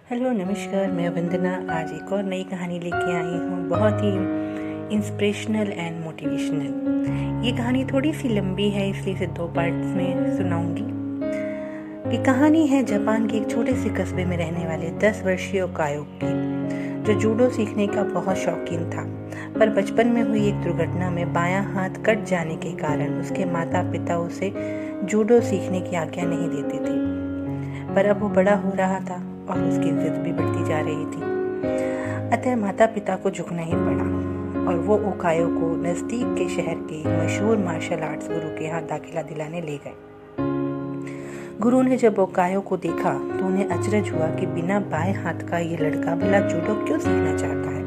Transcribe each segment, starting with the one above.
Hello नमस्कार, मैं वंदना आज एक और नई कहानी लेके आई हूँ। बहुत ही इंस्पिरेशनल एंड मोटिवेशनल। ये कहानी थोड़ी सी लंबी है, इसलिए इसे 2 पार्ट्स में सुनाऊंगी। ये कहानी है जापान के एक छोटे से कस्बे में रहने वाले 10 वर्षीय कायो की, जो जूडो सीखने का बहुत शौकीन था। पर बचपन में हुई एक दुर्घटना में बायां हाथ कट जाने के कारण उसके माता पिता उसे जूडो सीखने की आज्ञा नहीं देते थे। पर अब वो बड़ा हो रहा था और उसकी जिद भी बढ़ती जा रही थी। अतः माता पिता को झुकना ही पड़ा और वो ओकायो को नजदीक के शहर के एक मशहूर मार्शल आर्ट्स गुरु के यहाँ दाखिला दिलाने ले गए। गुरु ने जब ओकायो को देखा तो उन्हें अचरज हुआ कि बिना बाएं हाथ का ये लड़का भला जूडो क्यों सीखना चाहता है।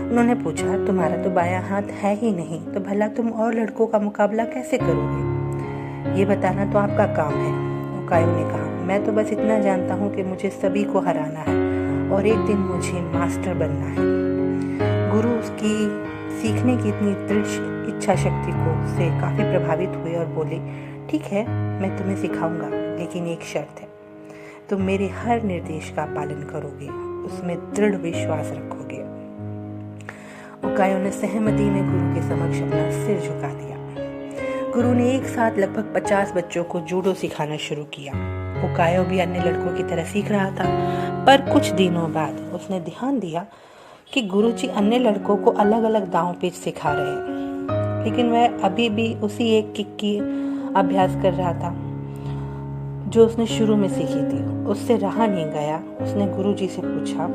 उन्होंने पूछा, तुम्हारा तो बायां हाथ है ही नहीं, तो भला तुम और लड़कों का मुकाबला कैसे करोगे? ये बताना तो आपका काम है। ओकायो ने कहा, मैं तो बस इतना जानता हूँ कि मुझे सभी को हराना है और एक दिन मुझे मास्टर बनना है। गुरु उसकी सीखने की इतनी दृढ़ इच्छा शक्ति से काफी प्रभावित हुए और बोले, ठीक है, मैं तुम्हें सिखाऊंगा, लेकिन एक शर्त है, तुम मेरे हर निर्देश का पालन करोगे, उसमें दृढ़ विश्वास रखोगे। ओकायो ने सहमति में गुरु के समक्ष अपना सिर झुका दिया। गुरु ने एक साथ लगभग 50 बच्चों को जूडो सिखाना शुरू किया। ओकायो भी अन्य लड़कों की तरह सीख रहा था, पर कुछ दिनों बाद उसने ध्यान दिया कि गुरुजी अन्य लड़कों को अलग अलग दांव पेच सिखा रहे हैं, लेकिन वह अभी भी उसी एक किक की अभ्यास कर रहा था जो उसने शुरू में सीखी थी। उससे रहा नहीं गया। उसने गुरुजी से पूछा,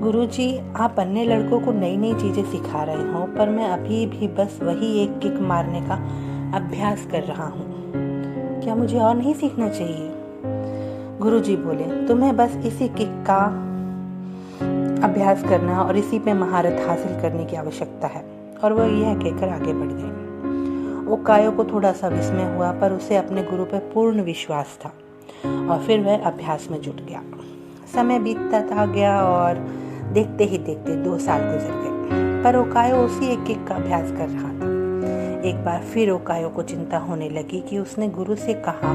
गुरुजी, आप अन्य लड़कों को नई नई चीजें सिखा रहे हो, पर मैं अभी भी बस वही एक किक मारने का अभ्यास कर रहा हूँ, क्या मुझे और नहीं सीखना चाहिए? गुरुजी बोले, तुम्हें बस इसी किक का अभ्यास करना और इसी पे महारत हासिल करने की आवश्यकता है। और वह यह कहकर आगे बढ़ गए। ओकायो को थोड़ा सा विस्मय हुआ, पर उसे अपने गुरु पर पूर्ण विश्वास था और फिर वह अभ्यास में जुट गया। समय बीतता गया और देखते ही देखते 2 साल गुजर गए, पर ओकायो उसी एक किक का अभ्यास कर रहा था। एक बार फिर ओकायो को चिंता होने लगी कि उसने गुरु से कहा,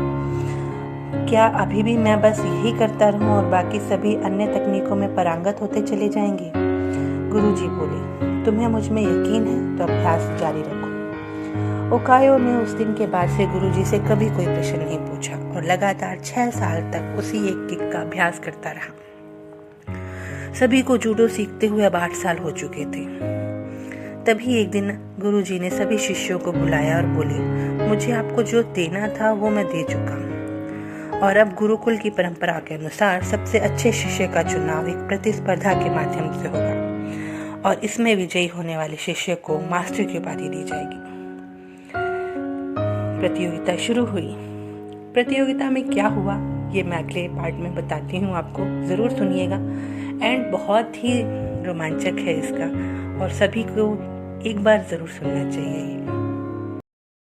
क्या अभी भी मैं बस यही करता रहूं और बाकी सभी अन्य तकनीकों में पारंगत होते चले जाएंगे? गुरुजी बोले, तुम्हें मुझ में यकीन है तो अभ्यास जारी रखो। ओकायो ने उस दिन के बाद से गुरुजी से कभी कोई प्रश्न नहीं पूछा और लगातार 6 साल तक उसी एक किक का अभ्यास करता रहा। सभी को जूडो सीखते हुए अब 8 साल हो चुके थे। तभी एक दिन गुरुजी ने सभी शिष्यों को बुलाया और बोले, मुझे आपको जो देना था वो मैं दे चुका और अब गुरुकुल की परंपरा के अनुसार सबसे अच्छे शिष्य का चुनाव एक प्रतिस्पर्धा के माध्यम से होगा और इसमें विजयी होने वाले शिष्य को मास्टर की उपाधि दी जाएगी। प्रतियोगिता शुरू हुई। प्रतियोगिता में क्या हुआ ये मैं अगले पार्ट में बताती हूँ आपको, जरूर सुनिएगा। एंड बहुत ही रोमांचक है इसका और सभी को एक बार जरूर सुनना चाहिए।